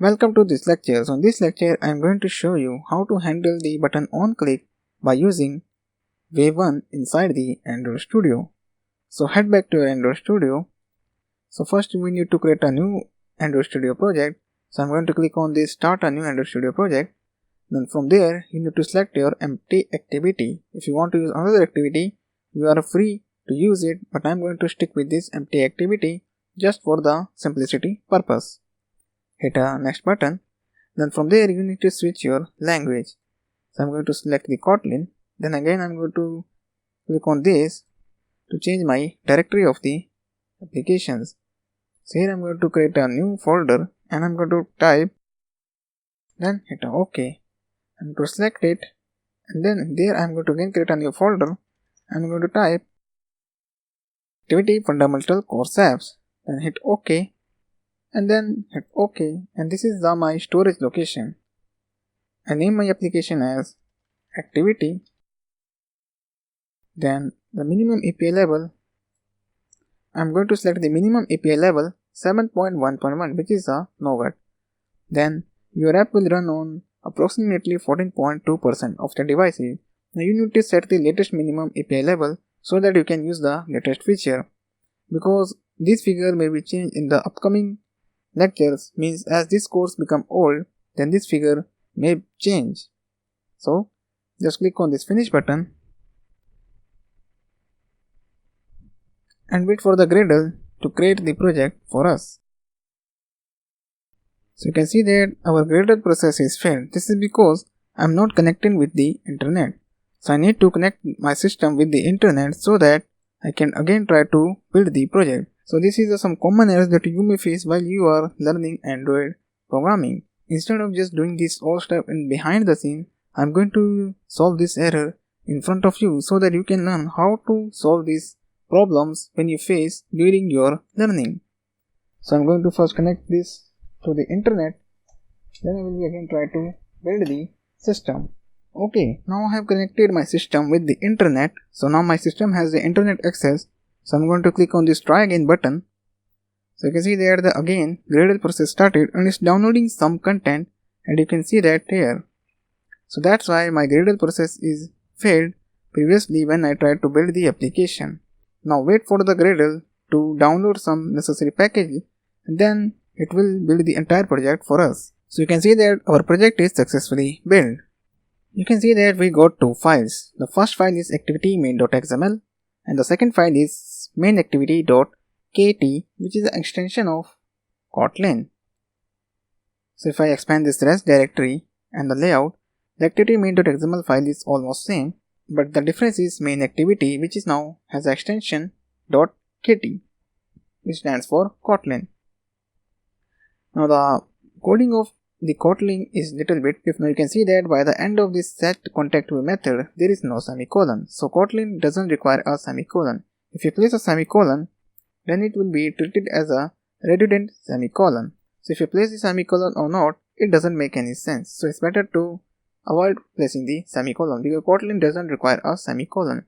Welcome to this lecture. So in this lecture I am going to show you how to handle the button onClick by using Wave 1 inside the Android Studio. So head back to your Android Studio. So first we need to create a new Android Studio project. So I'm going to click on this Start a new Android Studio project. Then from there you need to select your empty activity. If you want to use another activity, you are free to use it, but I'm going to stick with this empty activity just for the simplicity purpose. Hit a next button. Then from there you need to switch your language. So I'm going to select the Kotlin. Then again I'm going to click on this to change my directory of the applications. So here I'm going to create a new folder and I'm going to type, then hit a OK. I'm going to select it, and then there I'm going to again create a new folder. I'm going to type activity fundamental course apps, then hit OK, and then hit OK, and this is my storage location. I name my application as activity. Then the minimum API level, I'm going to select the minimum API level 7.1.1, which is a Nougat. Then your app will run on approximately 14.2% of the devices. Now you need to set the latest minimum API level so that you can use the latest feature. Because this figure may be changed in the upcoming lectures, means as this course become old, then this figure may change. So just click on this finish button and wait for the Gradle to create the project for us. So you can see that our Gradle process is failed. This is because I am not connecting with the internet. So I need to connect my system with the internet so that I can again try to build the project. So this is some common errors that you may face while you are learning Android programming. Instead of just doing this all step in behind the scene, I am going to solve this error in front of you so that you can learn how to solve these problems when you face during your learning. So I'm going to first connect this to the internet, then I will again try to build the system. Okay, now I have connected my system with the internet. So now my system has the internet access. So I'm going to click on this try again button. So you can see there the again Gradle process started and it's downloading some content, and you can see that here. So that's why my Gradle process is failed previously when I tried to build the application. Now wait for the Gradle to download some necessary package, and then it will build the entire project for us. So you can see that our project is successfully built. You can see that we got two files. The first file is activity main.xml and the second file is mainactivity.kt, which is an extension of Kotlin. So if I expand this rest directory and the layout, the activity main.xml file is almost same, but the difference is main activity, which is now has an extension .kt, which stands for Kotlin. Now the coding of the Kotlin is little bit different. Now you can see that by the end of this set contact view method, there is no semicolon. So Kotlin doesn't require a semicolon. If you place a semicolon, then it will be treated as a redundant semicolon. So if you place the semicolon or not, it doesn't make any sense. So it's better to avoid placing the semicolon because Kotlin doesn't require a semicolon.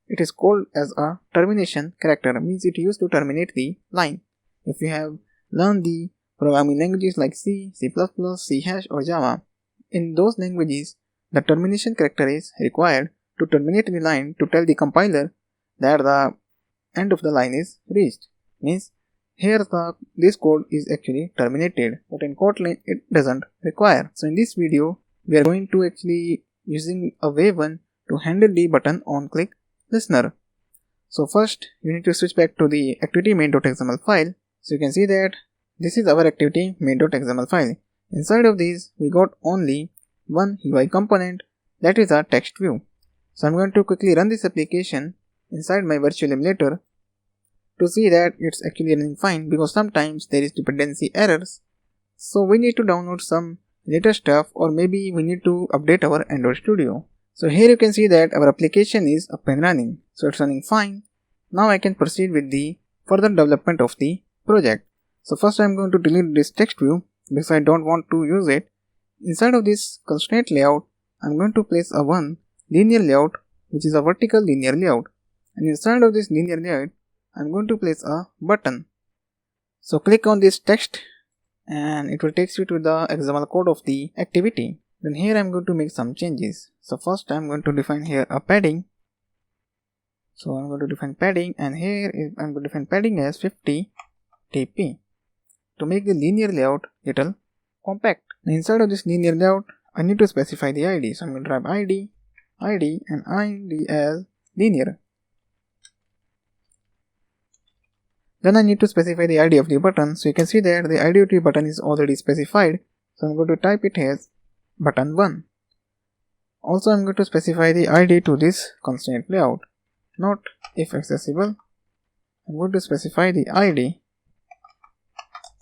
It is called as a termination character, means it used to terminate the line. If you have learned the programming languages like C, C++, C#, or Java, in those languages, the termination character is required to terminate the line to tell the compiler that the end of the line is reached. Means here this code is actually terminated, but in Kotlin it doesn't require. So in this video, we are going to actually using a Wave 1 to handle the button onClick listener. So first, you need to switch back to the activity main.xml file. So you can see that this is our activity main.xml file. Inside of this, we got only one UI component, that is a text view. So I'm going to quickly run this application inside my virtual emulator to see that it's actually running fine, because sometimes there is dependency errors. So we need to download some later stuff, or maybe we need to update our Android Studio. So here you can see that our application is up and running. So it's running fine. Now I can proceed with the further development of the project. So first I am going to delete this text view because I don't want to use it. Inside of this constraint layout, I am going to place a one linear layout, which is a vertical linear layout. And inside of this linear layout, I am going to place a button. So click on this text and it will take you to the XML code of the activity. Then here I'm going to make some changes. So first I'm going to define here a padding. So I'm going to define padding, and here I'm going to define padding as 50 dp to make the linear layout little compact. Now inside of this linear layout, I need to specify the ID. So I'm going to type ID, and ID as linear. Then I need to specify the ID of the button. So you can see that the ID of the button is already specified. So I'm going to type it as button 1. Also I'm going to specify the ID to this constraint layout. Not if accessible. I'm going to specify the ID.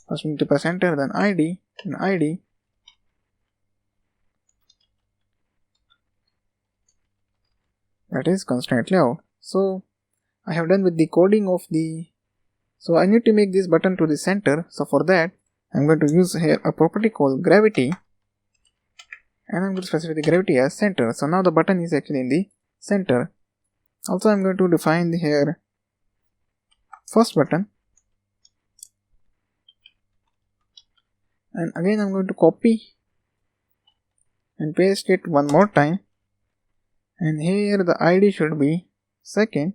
First we need to press enter, then ID, and ID. That is constraint layout. So I have done with the coding of the. So I need to make this button to the center. So for that I'm going to use here a property called gravity, and I'm going to specify the gravity as center. So now the button is actually in the center. Also I'm going to define here first button, and again I'm going to copy and paste it one more time, and here the ID should be second,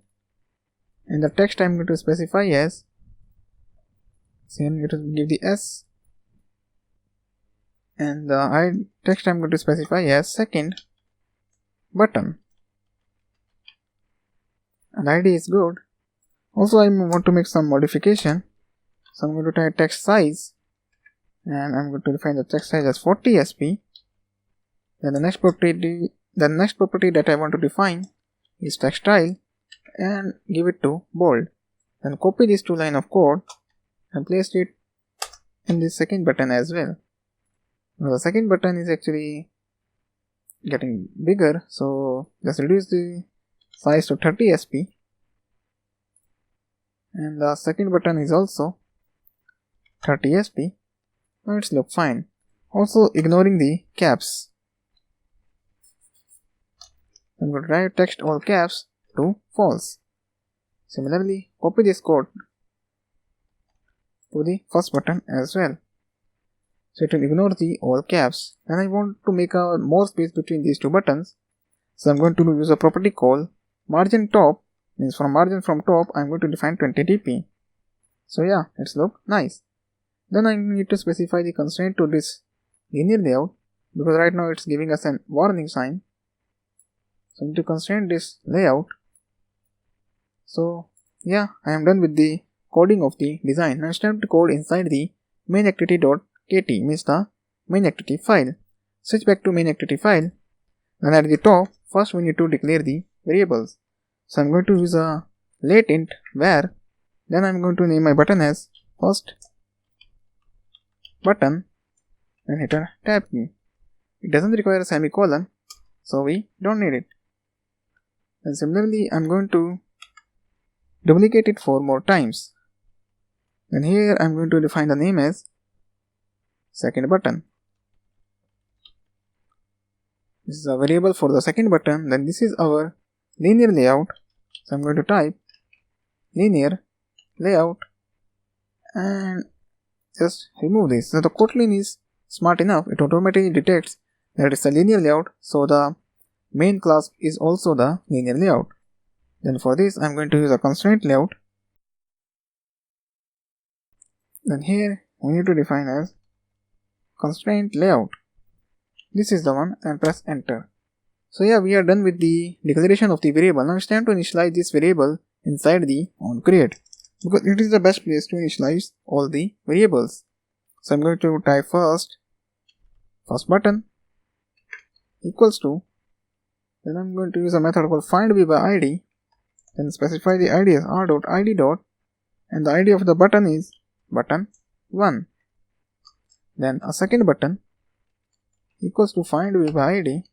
and the text I'm going to specify as, so I'm going to give the S, and the text I'm going to specify as second button, and ID is good. Also I want to make some modification, so I'm going to type text size, and I'm going to define the text size as 40 sp. Then the next property that I want to define is text style, and give it to bold. Then copy these two lines of code and place it in the second button as well. Now the second button is actually getting bigger, so just reduce the size to 30 sp, and the second button is also 30 sp. Now it's look fine. Also ignoring the caps, I'm going to write text all caps to false. Similarly, copy this code to the first button as well, so it will ignore the all caps. Then I want to make a more space between these two buttons, so I'm going to use a property called margin top. Means from margin from top I'm going to define 20 dp. So yeah, it's look nice. Then I need to specify the constraint to this linear layout, because right now it's giving us a warning sign. So I need to constrain this layout. So yeah, I am done with the coding of the design. Now it's time to code inside the main activity.kt, means the main activity file. Switch back to main activity file, and at the top first we need to declare the variables. So I'm going to use a late int var. Then I'm going to name my button as first button, and hit a tab key. It doesn't require a semicolon, so we don't need it. And similarly I'm going to duplicate it 4 more times. Then here I'm going to define the name as second button. This is a variable for the second button. Then this is our linear layout. So I'm going to type linear layout and just remove this. So the Kotlin is smart enough, it automatically detects that it's a linear layout, so the main class is also the linear layout. Then for this I'm going to use a constraint layout. Then here we need to define as constraint layout. This is the one, and press enter. So yeah, we are done with the declaration of the variable. Now it's time to initialize this variable inside the onCreate, because it is the best place to initialize all the variables. So I'm going to type first button equals to, then I'm going to use a method called findV by id, then specify the id as r.id. And the id of the button is button 1. Then a second button equals to findV by id,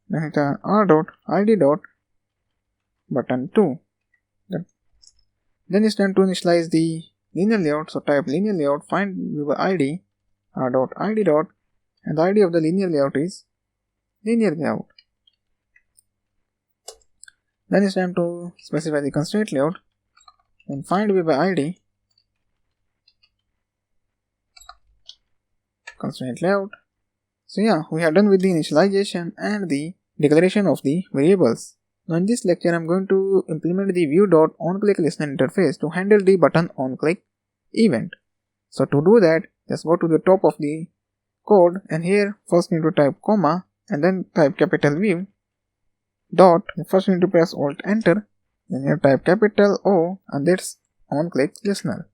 then hit r.id. button 2. Then it's time to initialize the linear layout. So type linear layout findV by id r.id. And the id of the linear layout is linear layout. Then it's time to specify the constraint layout. Then findV by id constraint layout. So yeah, we are done with the initialization and the declaration of the variables. Now in this lecture, I'm going to implement the view.onClick listener interface to handle the button onClick event. So to do that, just go to the top of the code, and here first need to type comma and then type capital view dot. First you need to press Alt Enter, then you type capital O, and that's onClick listener.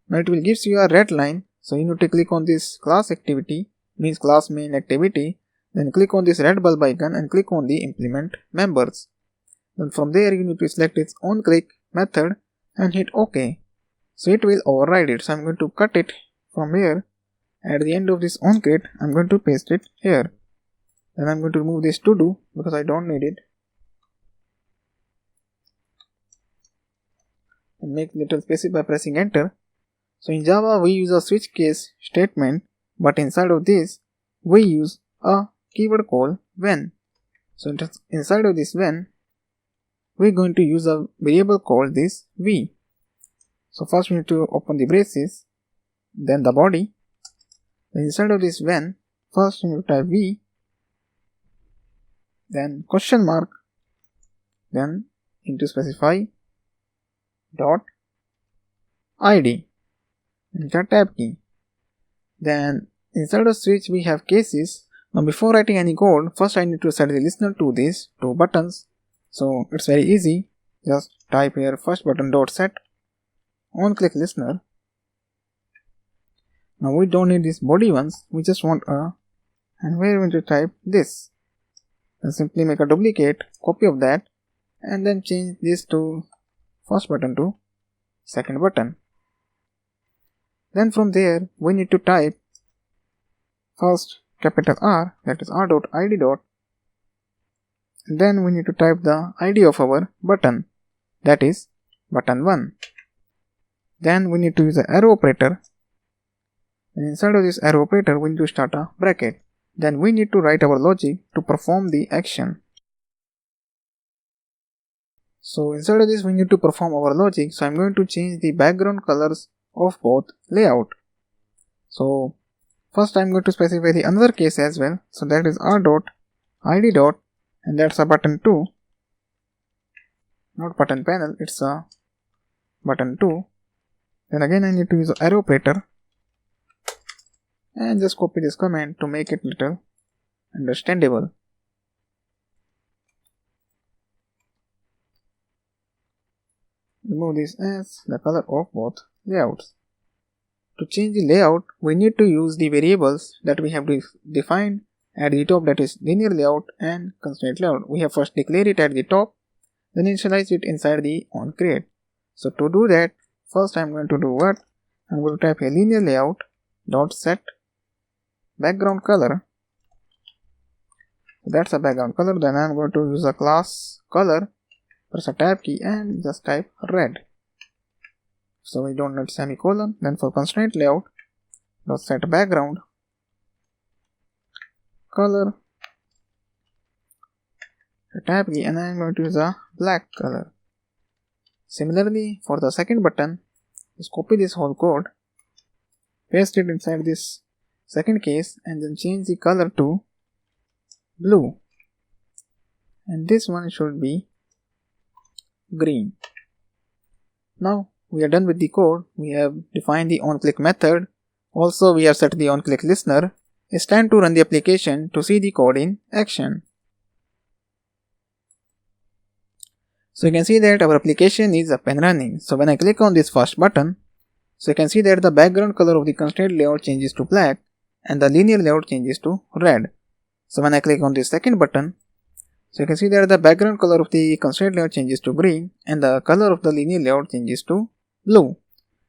Now it will gives you a red line, so you need to click on this class activity, means class main activity, then click on this red bulb icon and click on the implement members. Then from there you need to select its onClick method and hit OK. So it will override it. So I'm going to cut it from here. At the end of this onClick, I'm going to paste it here. Then I'm going to remove this to do because I don't need it. And make little spaces by pressing enter. So in Java we use a switch case statement, but inside of this we use a keyword called when. So inside of this when, we're going to use a variable called this v. So first we need to open the braces, then the body. Then inside of this when, first we need to type v, then question mark, then into specify dot id, enter tab key. Then inside of switch we have cases. Now before writing any code, first I need to set the listener to these two buttons. So it's very easy. Just type here first button dot set onClick listener. Now we don't need these body ones, we just want a, and we're going to type this. Then simply make a duplicate copy of that and then change this to first button to second button. Then from there we need to type first capital R, that is r.id dot, and then we need to type the ID of our button, that is button 1. Then we need to use the arrow operator, and inside of this arrow operator we need to start a bracket. Then we need to write our logic to perform the action. So inside of this we need to perform our logic, so I'm going to change the background colors of both layout. So first I'm going to specify the another case as well, so that is r.id dot, and that's a button 2, not button panel, it's a button 2. Then again I need to use the arrow operator and just copy this command to make it little understandable. Remove this as the color of both layouts. To change the layout, we need to use the variables that we have defined at the top, that is linear layout and constraint layout. We have first declared it at the top, then initialize it inside the onCreate. So to do that, first I'm going to do what? I'm going to type a linear layout dot set background color. So that's a background color. Then I'm going to use a class color, press a tab key and just type red. So we don't need semicolon. Then for constraint layout, dot set background color, a tab key, and I'm going to use a black color. Similarly for the second button, just copy this whole code, paste it inside this second case, and then change the color to blue, and this one should be green. Now we are done with the code. We have defined the onClick method. Also we have set the onClick listener. It's time to run the application to see the code in action. So you can see that our application is up and running. So when I click on this first button, so you can see that the background color of the constraint layout changes to black and the linear layout changes to red. So when I click on this second button, so you can see that the background color of the constraint layout changes to green and the color of the linear layout changes to blue.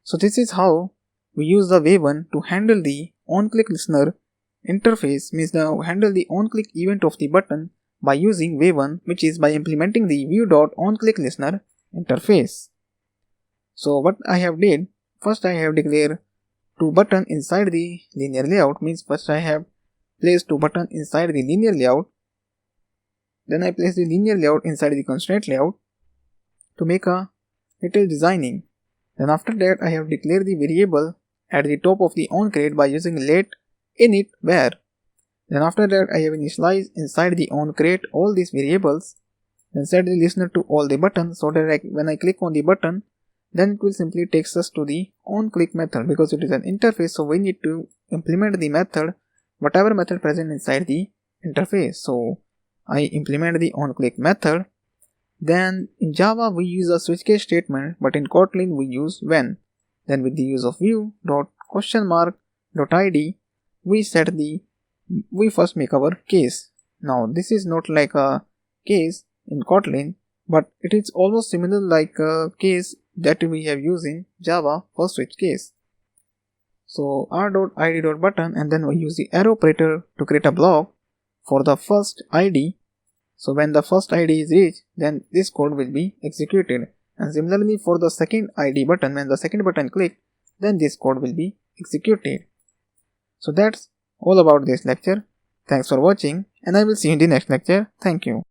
So this is how we use the v1 to handle the onClick listener interface, means handle the onClick event of the button by using v1, which is by implementing the view.onClick listener interface. So what I have did, first I have declared two buttons inside the linear layout, means first I have placed two buttons inside the linear layout, then I place the linear layout inside the constraint layout to make a little designing. Then after that I have declared the variable at the top of the onCreate by using let init var. Then after that I have initialized inside the onCreate all these variables. Then set the listener to all the buttons so that when I click on the button, then it will simply take us to the onClick method, because it is an interface, so we need to implement the method, whatever method present inside the interface. So I implement the onClick method. Then in Java we use a switch case statement, but in Kotlin we use when. Then with the use of view.question_.id we first make our case. Now this is not like a case in Kotlin, but it is almost similar like a case that we have used in Java for switch case. So r.id.button, and then we use the arrow operator to create a block for the first id. So when the first id is reached, then this code will be executed. And similarly for the second id button, when the second button clicked, then this code will be executed. So that's all about this lecture. Thanks for watching, and I will see you in the next lecture. Thank you.